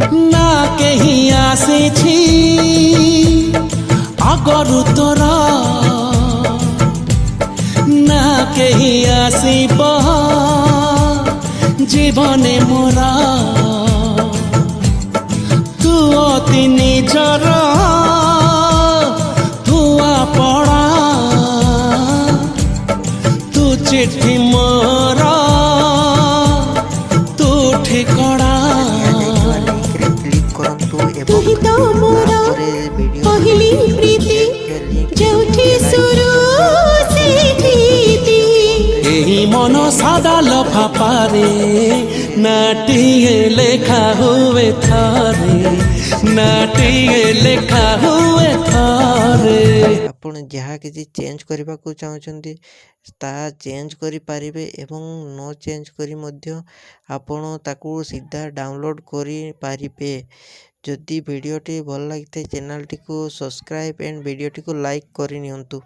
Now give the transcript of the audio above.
ना केही आसी आगरु तोर ना केही आसीब जीवने मोर तू अति निजर धुआ पड़ा तू चिट्ठी मोर तू ठिकड़ा क्लिक करंतु तू ही तो मोरा पहली प्रीति जोठी शुरू से प्रीति एही मन सादा लफाफारे नाटिए लेखा हुए थारे नाटिए लेखा हुए थारे आपण जहाँ किसी चेंज करबा को चाहछंती ता चेंज करि पारिबे एवं नो चेंज करी मध्य आपण ताकू सीधा डाउनलोड करि पारिबे। जदि वीडियोटी भल लगिथे चैनल टी को सब्सक्राइब एंड वीडियोटी को लाइक करि नियंतु।